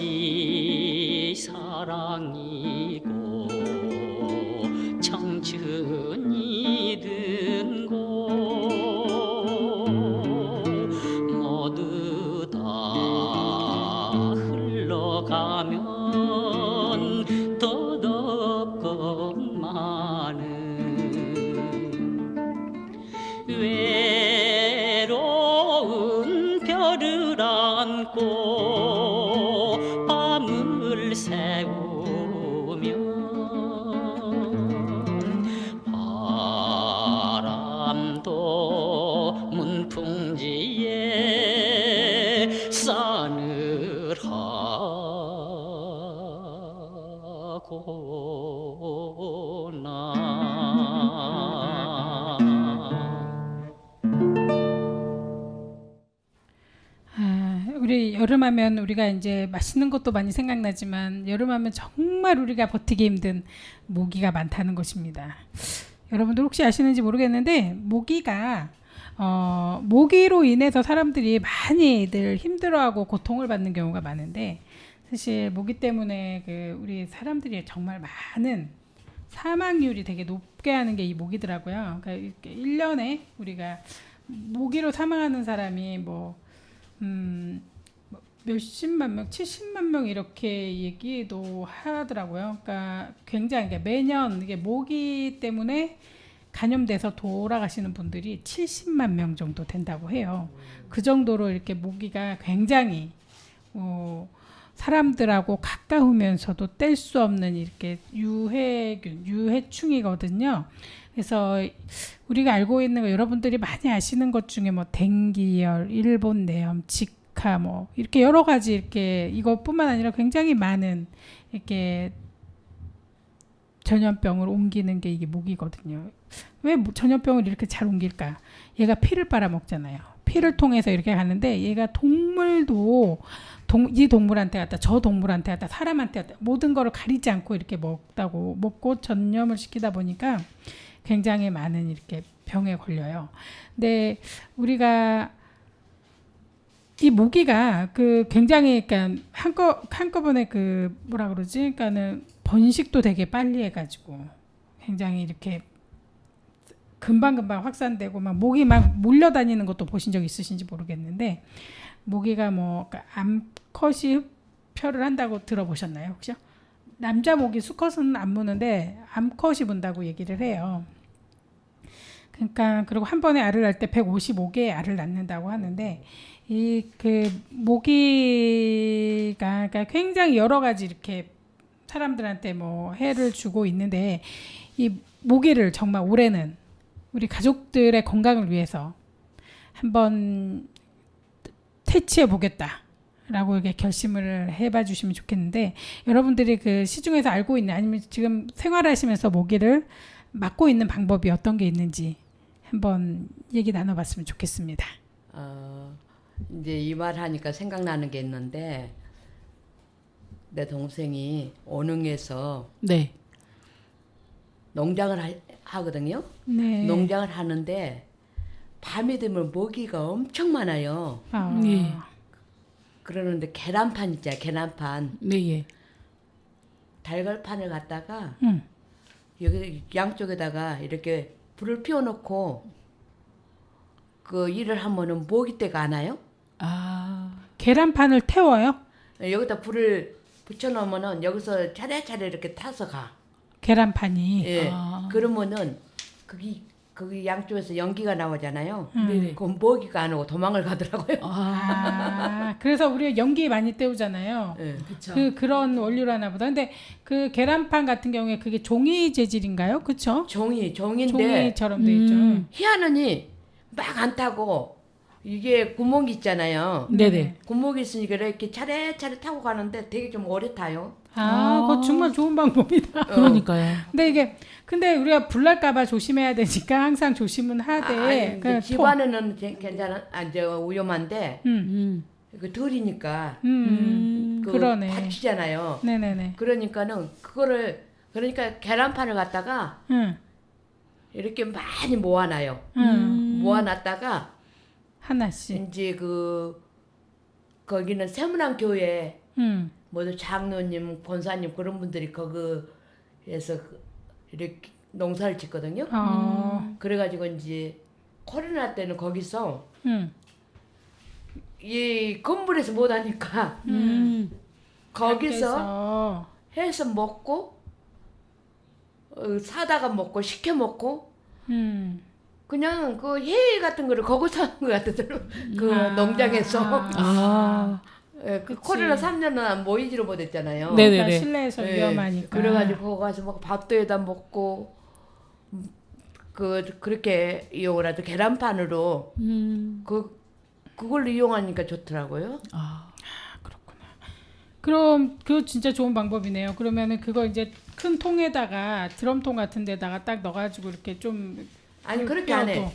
무엇이 사랑이고 청춘이든 고 모두 다 흘러가면 덧없건만은 외로운 별 안고 밤을 새우며 바람도 문풍지에 싸늘하구나. 우리 여름하면 우리가 이제 맛있는 것도 많이 생각나지만 여름하면 정말 우리가 버티기 힘든 모기가 많다는 것입니다. 여러분들 혹시 아시는지 모르겠는데 모기가 모기로 인해서 사람들이 많이들 힘들어하고 고통을 받는 경우가 많은데 사실 모기 때문에 그 우리 사람들이 정말 많은 사망률이 되게 높게 하는 게 이 모기더라고요. 그러니까 이렇게 1년에 우리가 모기로 사망하는 사람이 몇십만 명, 70만 명 이렇게 얘기도 하더라고요. 그러니까 굉장히 그러니까 매년 이게 모기 때문에 감염돼서 돌아가시는 분들이 70만 명 정도 된다고 해요. 그 정도로 이렇게 모기가 굉장히 사람들하고 가까우면서도 뗄 수 없는 이렇게 유해균, 유해충이거든요. 그래서 우리가 알고 있는 거 여러분들이 많이 아시는 것 중에 뭐 댕기열, 일본 내염, 지카 뭐 이렇게 여러 가지 이렇게 이것뿐만 아니라 굉장히 많은 이렇게 전염병을 옮기는 게 이게 모기거든요. 왜 전염병을 이렇게 잘 옮길까? 얘가 피를 빨아먹잖아요. 피를 통해서 이렇게 가는데 얘가 동물도 이 동물한테 갔다 저 동물한테 갔다 사람한테 갔다 모든 거를 가리지 않고 이렇게 먹고 전염을 시키다 보니까 굉장히 많은 이렇게 병에 걸려요. 근데 우리가 이 모기가 그 굉장히 그러니까 한꺼번에 그 뭐라 그러지? 그러니까는 번식도 되게 빨리 해가지고 굉장히 이렇게 금방금방 확산되고 막 모기 막 몰려다니는 것도 보신 적 있으신지 모르겠는데 모기가 뭐 암컷이 흡혈을 한다고 들어보셨나요 혹시? 남자 모기 수컷은 안 무는데 암컷이 문다고 얘기를 해요. 그러니까 그리고 한 번에 알을 낳을 때 155개의 알을 낳는다고 하는데 이 그 모기가 그러니까 굉장히 여러 가지 이렇게 사람들한테 뭐 해를 주고 있는데 이 모기를 정말 올해는 우리 가족들의 건강을 위해서 한번 퇴치해 보겠다라고 이렇게 결심을 해봐 주시면 좋겠는데 여러분들이 그 시중에서 알고 있는 아니면 지금 생활하시면서 모기를 막고 있는 방법이 어떤 게 있는지 한번 얘기 나눠봤으면 좋겠습니다. 이제 이 말 하니까 생각나는 게 있는데 내 동생이 원흥에서 네. 농장을 하거든요. 네. 농장을 하는데 밤이 되면 모기가 엄청 많아요. 예. 그러는데 계란판 있잖아요. 계란판. 네, 예. 달걀판을 갖다가 응. 여기 양쪽에다가 이렇게 불을 피워놓고 그 일을 하면은 모기떼가 안 와요. 계란판을 태워요? 여기다 불을 붙여놓으면은 여기서 차례차례 이렇게 타서 가. 계란판이. 예. 그러면은 거기 양쪽에서 연기가 나오잖아요. 네네. 그럼 모기가 안 오고 도망을 가더라고요. 그래서 우리가 연기 많이 때우잖아요. 예. 그런 원리로 하나 보다. 근데 그 계란판 같은 경우에 그게 종이 재질인가요? 그쵸? 종인데 종이처럼 돼 있죠. 희한하니 막 안 타고 이게 구멍이 있잖아요. 네네. 구멍이 있으니까 이렇게 차례차례 타고 가는데 되게 좀 오래 타요. 그거 정말 좋은 방법이다. 그러니까요. 근데 우리가 불날까봐 조심해야 되니까 항상 조심은 하되. 아니, 집안에는 괜찮아, 이제 위험한데 그 들이니까 그러네. 다치잖아요. 네네네. 그러니까 계란판을 갖다가 이렇게 많이 모아놔요. 모아놨다가 하나씩. 이제 거기는 세문안 교회 모두 장로님, 권사님 그런 분들이 거기에서 이렇게 농사를 짓거든요. 그래가지고 이제 코로나 때는 거기서 이 건물에서 못 하니까 거기서 해서 먹고 사다가 먹고 시켜 먹고 그냥 그 해 같은 거를 거기서 하는 것 같더라고. 그 농장에서. 아. 예, 그 그치. 코로나 3년은 모이지로 못했잖아요. 네네네. 그러니까 실내에서 예, 위험하니까. 그래가지고 거기 가서 막 밥도 해다 먹고 그렇게 이용을 하죠. 계란판으로 그걸로 이용하니까 좋더라고요. 그럼 그거 진짜 좋은 방법이네요. 그러면은 그거 이제 큰 통에다가 드럼통 같은 데다가 딱 넣어가지고 이렇게 좀 아니 불 그렇게 안 해. 띄워도.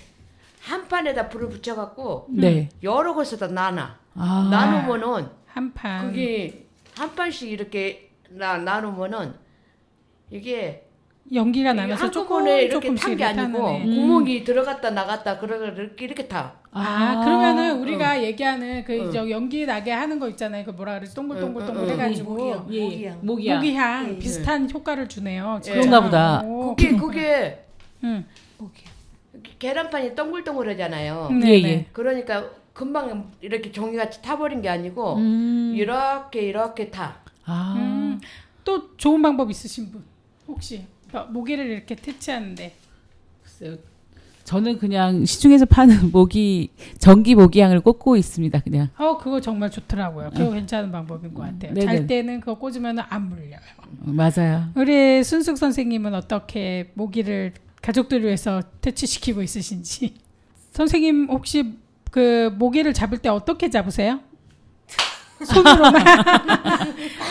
한 판에다 불을 붙여갖고 네. 여러 곳에다 나눠. 아. 나누면은 한 판. 그게 한 판씩 이렇게 나누면은 이게 연기가 나면서 한꺼번에 이렇게 조금씩 탄 게 이렇게 아니고 타는 애. 구멍이 들어갔다 나갔다 이렇게 타. 그러면은 우리가 얘기하는 그 저 연기 나게 하는 거 있잖아요. 그 뭐라 그러지? 동글동글 해가지고 모기향. 모기야. 모기향 비슷한 효과를 주네요. 그런가 보다. 오, 그게 응. 계란판이 동글동글하잖아요. 네, 예, 네. 예. 그러니까 금방 이렇게 종이같이 타버린 게 아니고 이렇게 타. 아. 또 좋은 방법 있으신 분 혹시 모기를 이렇게 퇴치하는데 글쎄요. 저는 그냥 시중에서 파는 전기 모기향을 꽂고 있습니다. 그냥. 그거 정말 좋더라고요. 그거 괜찮은 방법인 것 같아요. 네네. 잘 때는 그거 꽂으면 안 물려요. 맞아요. 우리 순숙 선생님은 어떻게 모기를 가족들을 위해서 퇴치시키고 있으신지. 선생님 혹시 그 모기를 잡을 때 어떻게 잡으세요? 손으로만.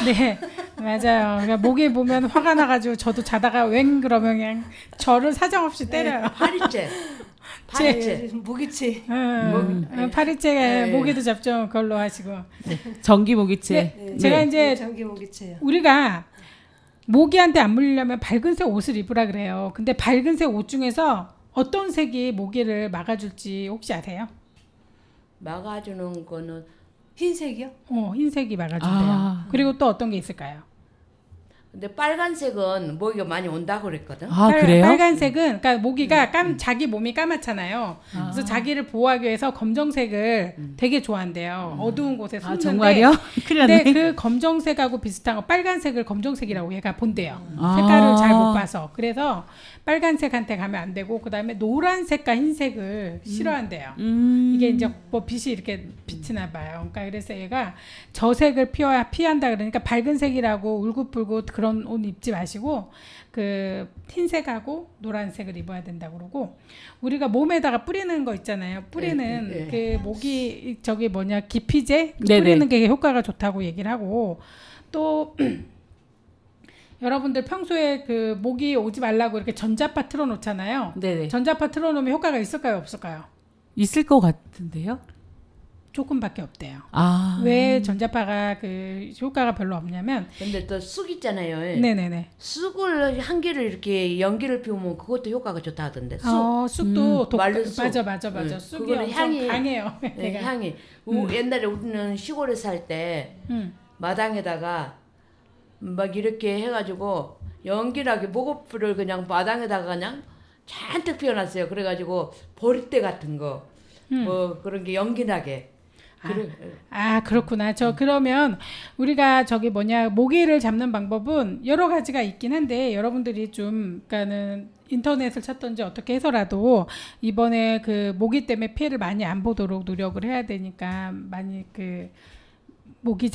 네, 맞아요. 그러니까 모기 보면 화가 나가지고 저도 자다가 웽 그러면 그냥 저를 사정없이 때려요. 파리채. 모기채. 파리채 네. 모기도 잡죠. 그걸로 하시고. 전기 모기채. 네, 제가 이제 전기 모기채요. 우리가 모기한테 안 물리려면 밝은색 옷을 입으라 그래요. 근데 밝은색 옷 중에서 어떤 색이 모기를 막아줄지 혹시 아세요? 막아주는 거는 흰색이요? 흰색이 막아준대요. 그리고 또 어떤 게 있을까요? 근데 빨간색은 모기가 많이 온다고 그랬거든. 그래요? 빨간색은 그러니까 모기가 자기 몸이 까맣잖아요. 그래서 자기를 보호하기 위해서 검정색을 되게 좋아한대요. 어두운 곳에 숨는데. 정말요? 큰일 났네. 근데 그 검정색하고 비슷한 거 빨간색을 검정색이라고 얘가 본대요. 색깔을 잘 못 봐서. 그래서 빨간색한테 가면 안 되고 그다음에 노란색과 흰색을 싫어한대요. 이게 이제 뭐 빛이 이렇게 비치나 봐요. 그러니까 그래서 얘가 저색을 피한다 그러니까 밝은 색이라고 울긋불긋 그런 옷 입지 마시고 그 흰색하고 노란색을 입어야 된다고 그러고 우리가 몸에다가 뿌리는 거 있잖아요. 뿌리는 그 모기 저기 뭐냐 기피제 뿌리는 게 효과가 좋다고 얘기를 하고 또 여러분들 평소에 그 모기 오지 말라고 이렇게 전자파 틀어놓잖아요. 네네. 전자파 틀어놓으면 효과가 있을까요, 없을까요? 있을 것 같은데요? 조금밖에 없대요. 아. 왜 전자파가 그 효과가 별로 없냐면 근데 또 쑥 있잖아요. 네네네. 쑥을 한 개를 이렇게 연기를 피우면 그것도 효과가 좋다 하던데. 쑥. 쑥도 마른 쑥. 맞아. 네. 쑥이 그거는 엄청 향이- 강해요. 네, 얘가. 향이. 옛날에 우리는 시골에 살 때 마당에다가 막 이렇게 해가지고 연기나게 목욕불을 그냥 마당에다가 그냥 잔뜩 피워놨어요. 그래가지고 보리대 같은 거, 뭐 그런 게 연기나게. 그렇구나. 그러면 우리가 저기 뭐냐 모기를 잡는 방법은 여러 가지가 있긴 한데 여러분들이 좀 그러니까는 인터넷을 찾던지 어떻게 해서라도 이번에 그 모기 때문에 피해를 많이 안 보도록 노력을 해야 되니까 많이 그 모기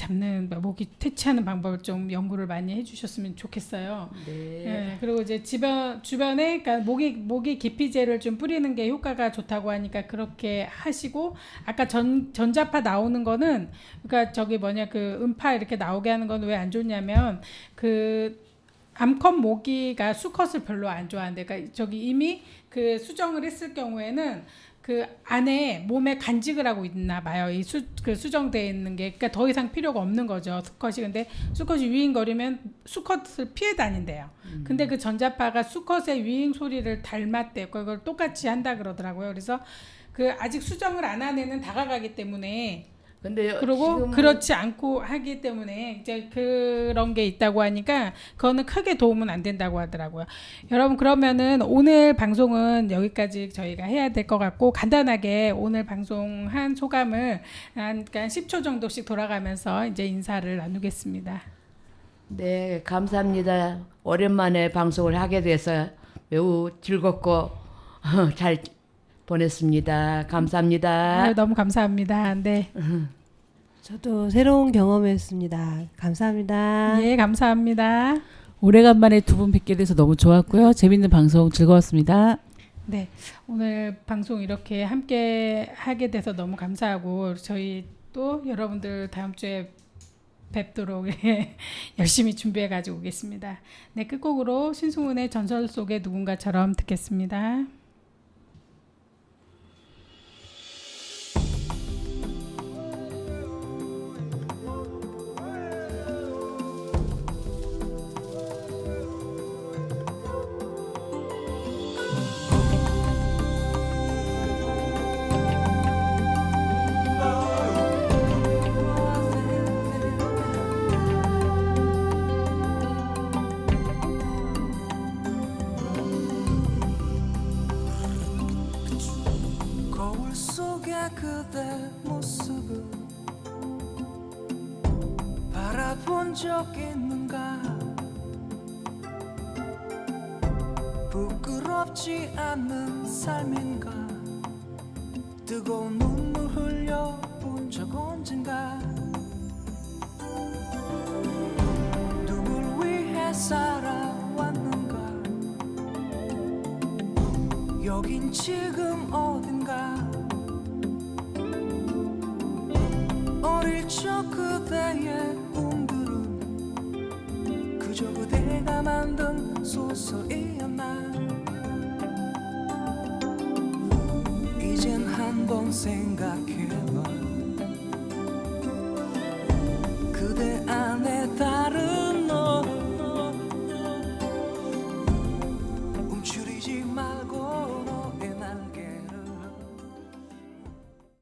퇴치하는 방법을 좀 연구를 많이 해주셨으면 좋겠어요. 네. 그리고 이제 주변에 그러니까 모기 기피제를 좀 뿌리는 게 효과가 좋다고 하니까 그렇게 하시고 아까 전자파 나오는 거는 그러니까 저기 뭐냐 그 음파 이렇게 나오게 하는 건 왜 안 좋냐면 그 암컷 모기가 수컷을 별로 안 좋아한대. 그러니까 저기 이미 그 수정을 했을 경우에는 그 안에 몸에 간직을 하고 있나 봐요. 그 수정되어 있는 게 그러니까 더 이상 필요가 없는 거죠. 수컷이. 근데 수컷이 위잉거리면 수컷을 피해 다닌대요. 근데 그 전자파가 수컷의 위잉 소리를 닮았대요. 그걸 똑같이 한다 그러더라고요. 그래서 그 아직 수정을 안 한 애는 다가가기 때문에 근데 그리고 지금 그렇지 않고 하기 때문에 이제 그런 게 있다고 하니까 그거는 크게 도움은 안 된다고 하더라고요. 여러분 그러면은 오늘 방송은 여기까지 저희가 해야 될 것 같고 간단하게 오늘 방송한 소감을 한 10초 정도씩 돌아가면서 이제 인사를 나누겠습니다. 네, 감사합니다. 오랜만에 방송을 하게 돼서 매우 즐겁고 잘 보냈습니다. 감사합니다. 너무 감사합니다. 네. 저도 새로운 경험이었습니다. 감사합니다. 예, 감사합니다. 오래간만에 두 분 뵙게 돼서 너무 좋았고요. 재밌는 방송 즐거웠습니다. 네, 오늘 방송 이렇게 함께 하게 돼서 너무 감사하고 저희 또 여러분들 다음 주에 뵙도록 열심히 준비해 가지고 오겠습니다. 네, 끝곡으로 신승훈의 전설 속의 누군가처럼 듣겠습니다. 거울 속의 그대 모습을 바라본 적 있는가 부끄럽지 않은 삶인가 뜨거운 눈물 흘려본 적 언젠가 누굴 위해 살아왔는가 여긴 지금 어딘가 어릴 적 그대의 꿈들은 그저 그대가 만든 소설이었나 이젠 한번 생각해